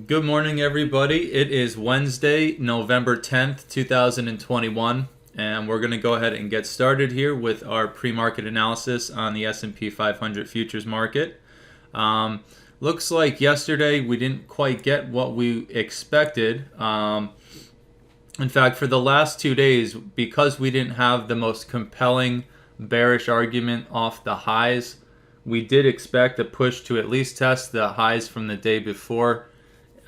Good morning, everybody. It is Wednesday, November 10th, 2021, and we're going to go ahead and get started here with our pre-market analysis on the S&P 500 futures market. Looks like yesterday we didn't quite get what we expected. In fact, for the last 2 days, because we didn't have the most compelling bearish argument off the highs, we did expect a push to at least test the highs from the day before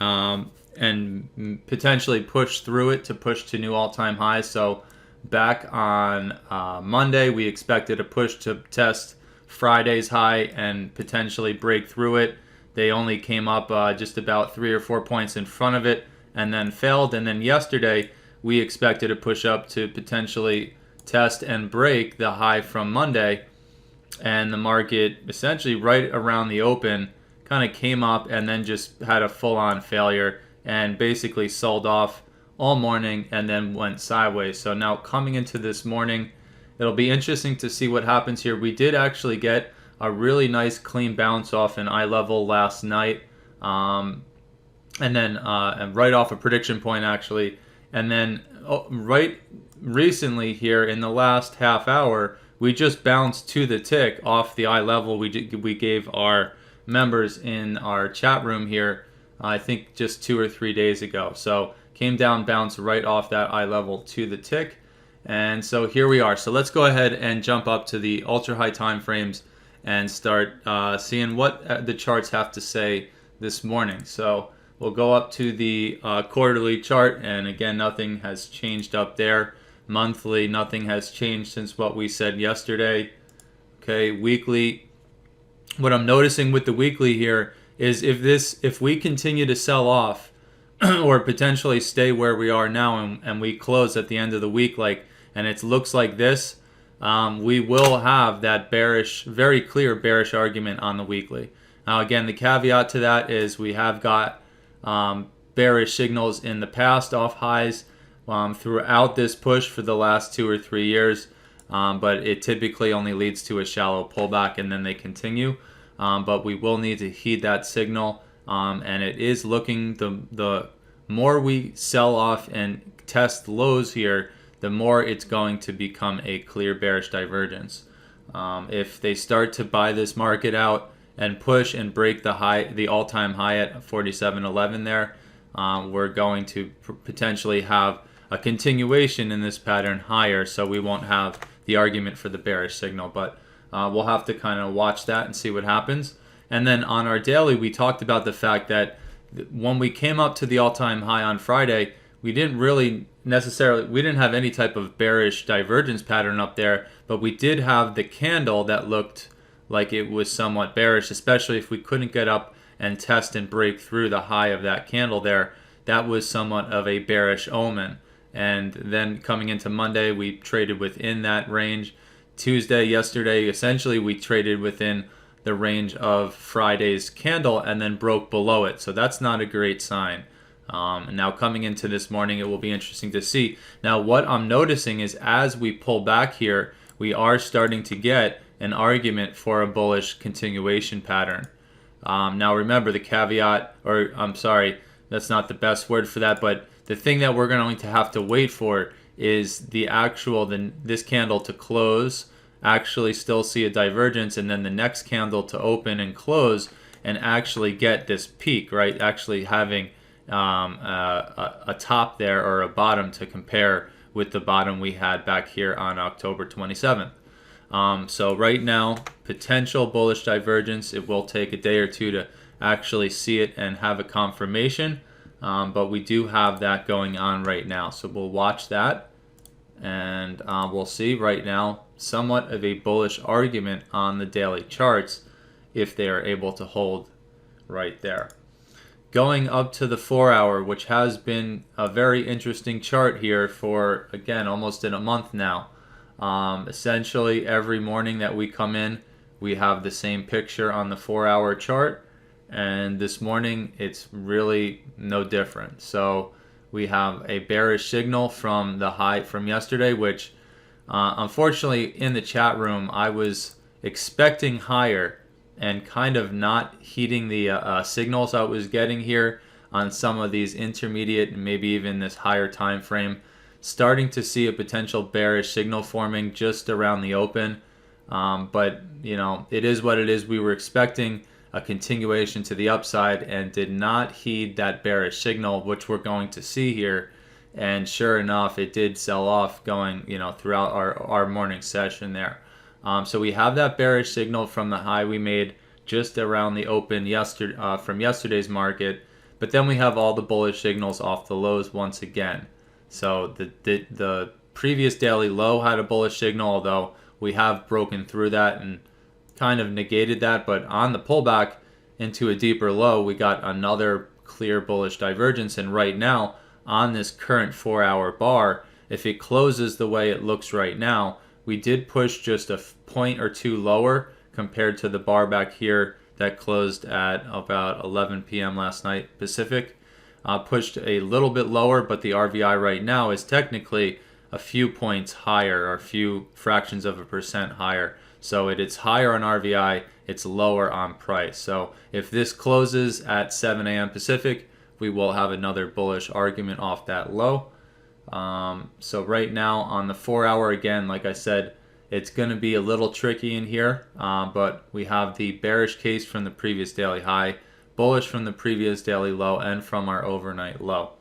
and potentially push through it to push to new all-time highs. So back on Monday, we expected a push to test Friday's high and potentially break through it. They only came up just about 3 or 4 points in front of it and then failed. And then yesterday, we expected a push up to potentially test and break the high from Monday. And the market essentially right around the open kind of came up and then just had a full-on failure and basically sold off all morning and then went sideways. So now coming into this morning, it'll be interesting to see what happens here. We did actually get a really nice clean bounce off an eye level last night, and then and right off a prediction point actually, and then right recently here in the last half hour, we just bounced to the tick off the eye level we gave our members in our chat room here, I think just 2 or 3 days ago. So came down, bounced right off that eye level to the tick. And so here we are. So let's go ahead and jump up to the ultra high time frames and start seeing what the charts have to say this morning. So we'll go up to the quarterly chart, and again, nothing has changed up there. Monthly, nothing has changed since what we said yesterday. Okay, weekly. What I'm noticing with the weekly here is if we continue to sell off or potentially stay where we are now and we close at the end of the week and it looks like this, we will have that bearish, very clear bearish argument on the weekly. Now again, the caveat to that is we have got bearish signals in the past off highs throughout this push for the last 2 or 3 years. But it typically only leads to a shallow pullback and then they continue. But we will need to heed that signal. And it is looking, the more we sell off and test lows here, the more it's going to become a clear bearish divergence. If they start to buy this market out and push and break the all-time high at 47.11 there, we're going to potentially have a continuation in this pattern higher, so we won't have the argument for the bearish signal, but we'll have to kind of watch that and see what happens. And then on our daily, we talked about the fact that when we came up to the all-time high on Friday, we didn't have any type of bearish divergence pattern up there, but we did have the candle that looked like it was somewhat bearish, especially if we couldn't get up and test and break through the high of that candle there. That was somewhat of a bearish omen. And then coming into Monday, we traded within that range. Tuesday, yesterday, essentially we traded within the range of Friday's candle and then broke below it. So that's not a great sign. And now coming into this morning, it will be interesting to see. Now what I'm noticing is as we pull back here, we are starting to get an argument for a bullish continuation pattern. Now remember the caveat, or I'm sorry, that's not the best word for that, but the thing that we're going to have to wait for is this candle to close, actually still see a divergence, and then the next candle to open and close and actually get this peak, right? Actually having a top there or a bottom to compare with the bottom we had back here on October 27th. So right now, potential bullish divergence. It will take a day or two to actually see it and have a confirmation. But we do have that going on right now. So we'll watch that. And we'll see right now somewhat of a bullish argument on the daily charts if they are able to hold right there. Going up to the 4-hour, which has been a very interesting chart here for, again, almost in a month now. Essentially, every morning that we come in, we have the same picture on the 4-hour chart. And this morning, it's really no different. So we have a bearish signal from the high from yesterday, which unfortunately in the chat room, I was expecting higher and kind of not heeding the signals I was getting here. on some of these intermediate and maybe even this higher time frame, starting to see a potential bearish signal forming just around the open. But it is what it is. We were expecting a continuation to the upside and did not heed that bearish signal, which we're going to see here. And sure enough, it did sell off going, throughout our morning session there. So we have that bearish signal from the high we made just around the open from yesterday's market. But then we have all the bullish signals off the lows once again. So the previous daily low had a bullish signal, although we have broken through that and kind of negated that. But on the pullback into a deeper low, we got another clear bullish divergence. And right now, on this current 4-hour bar, if it closes the way it looks right now, we did push just a point or two lower compared to the bar back here that closed at about 11 p.m. last night Pacific. Pushed a little bit lower, but the RVI right now is technically a few points higher, or a few fractions of a percent higher. So it's higher on RVI, it's lower on price. So if this closes at 7 a.m. Pacific, we will have another bullish argument off that low. So right now on the 4-hour, again, like I said, it's going to be a little tricky in here, but we have the bearish case from the previous daily high, bullish from the previous daily low, and from our overnight low.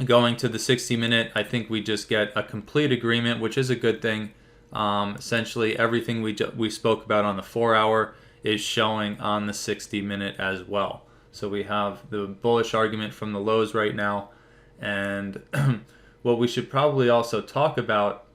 Going to the 60-minute, I think we just get a complete agreement, which is a good thing. Essentially, everything we spoke about on the 4-hour is showing on the 60-minute as well. So we have the bullish argument from the lows right now. And what we should probably also talk about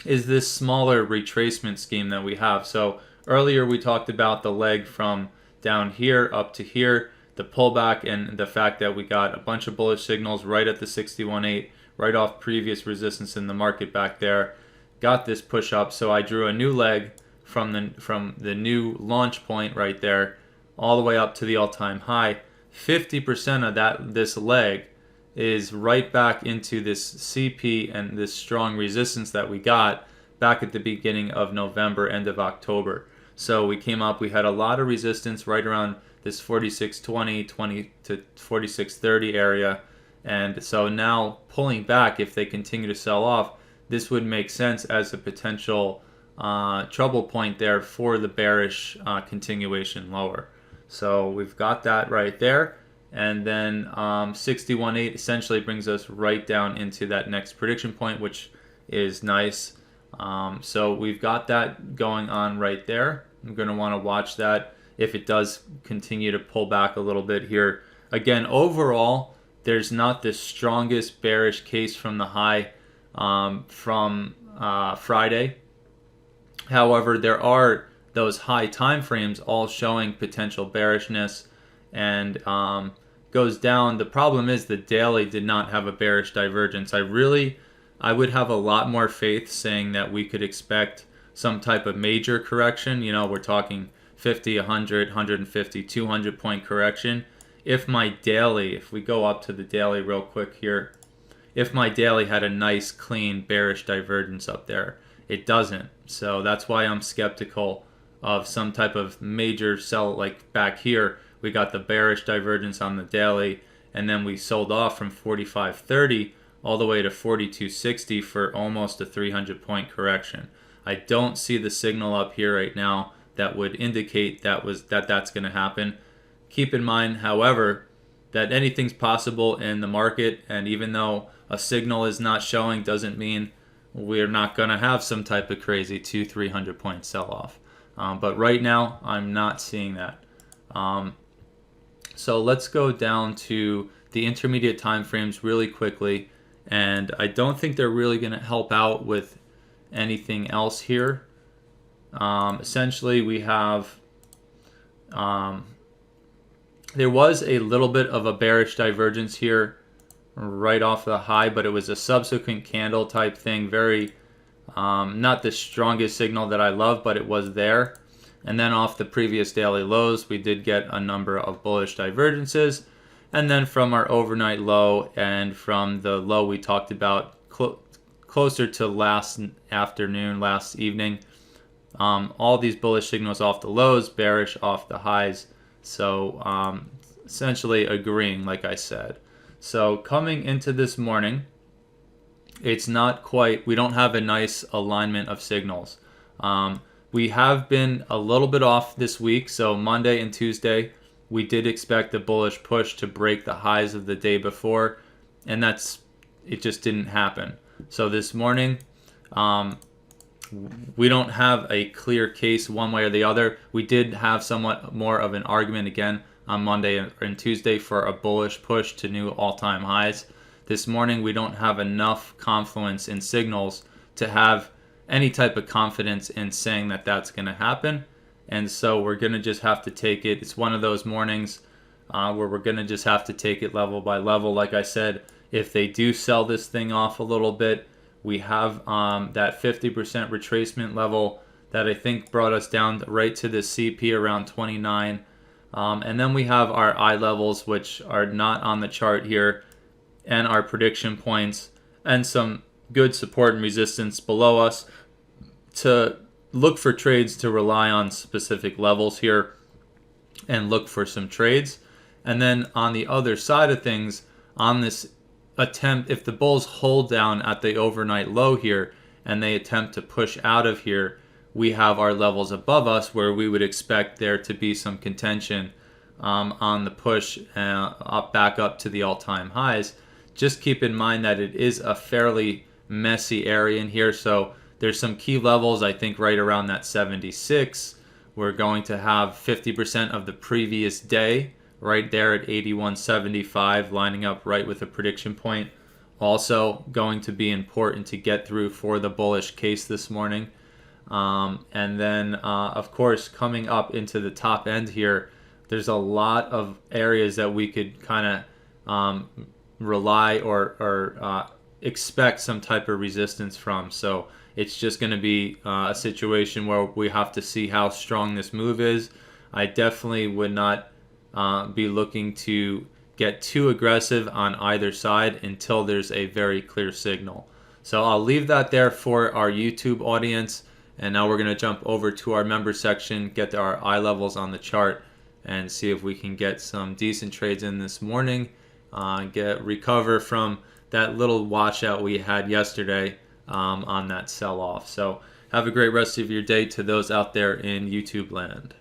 is this smaller retracement scheme that we have. So earlier we talked about the leg from down here up to here, the pullback, and the fact that we got a bunch of bullish signals right at the 61.8, right off previous resistance in the market back there. Got this push up, so I drew a new leg from the new launch point right there all the way up to the all-time high. 50% of this leg is right back into this CP and this strong resistance that we got back at the beginning of November, end of October. So we came up, we had a lot of resistance right around this 46.20, 20 to 46.30 area. And so now pulling back, if they continue to sell off, this would make sense as a potential trouble point there for the bearish continuation lower. So we've got that right there. And then 61.8 essentially brings us right down into that next prediction point, which is nice. So we've got that going on right there. I'm going to want to watch that if it does continue to pull back a little bit here. Again, overall, there's not the strongest bearish case from the high from Friday. However, there are those high time frames all showing potential bearishness, and goes down. The problem is the daily did not have a bearish divergence. I would have a lot more faith saying that we could expect some type of major correction. We're talking 50, 100, 150, 200 point correction. If we go up to the daily real quick here, if my daily had a nice clean bearish divergence up there, it doesn't. So that's why I'm skeptical of some type of major sell. Like back here, we got the bearish divergence on the daily, and then we sold off from 45.30 all the way to 42.60 for almost a 300 point correction. I don't see the signal up here right now that would indicate that's going to happen. Keep in mind, however, that anything's possible in the market, and even though a signal is not showing doesn't mean we're not going to have some type of crazy 200-300 point sell-off. But right now, I'm not seeing that. So let's go down to the intermediate time frames really quickly, and I don't think they're really going to help out with anything else here. Essentially, we have there was a little bit of a bearish divergence here right off the high, but it was a subsequent candle type thing. Very not the strongest signal that I love, but it was there. And then off the previous daily lows, we did get a number of bullish divergences. And then from our overnight low and from the low we talked about closer to last afternoon, last evening, all these bullish signals off the lows, bearish off the highs, So essentially agreeing, like I said. So coming into this morning, it's not quite, we don't have a nice alignment of signals. We have been a little bit off this week. So Monday and Tuesday, we did expect the bullish push to break the highs of the day before, and it just didn't happen. So this morning, we don't have a clear case one way or the other. We did have somewhat more of an argument again on Monday and Tuesday for a bullish push to new all-time highs. This morning, we don't have enough confluence in signals to have any type of confidence in saying that that's going to happen. And so we're going to just have to take it. It's one of those mornings where we're going to just have to take it level by level. Like I said, if they do sell this thing off a little bit, we have that 50% retracement level that I think brought us down right to the CP around 29. And then we have our eye levels, which are not on the chart here, and our prediction points, and some good support and resistance below us to look for trades to rely on specific levels here and look for some trades. And then on the other side of things, on this attempt, if the bulls hold down at the overnight low here and they attempt to push out of here, we have our levels above us where we would expect there to be some contention on the push back up to the all-time highs. Just keep in mind that it is a fairly messy area in here, so there's some key levels, I think right around that 76. We're going to have 50% of the previous day right there at 81.75, lining up right with the prediction point. Also going to be important to get through for the bullish case this morning. And then, of course, coming up into the top end here, there's a lot of areas that we could kind of rely or expect some type of resistance from. So it's just going to be a situation where we have to see how strong this move is. I definitely would not be looking to get too aggressive on either side until there's a very clear signal. So I'll leave that there for our YouTube audience. And now we're going to jump over to our member section, get our eye levels on the chart, and see if we can get some decent trades in this morning. Recover from that little washout we had yesterday on that sell-off. So have a great rest of your day to those out there in YouTube land.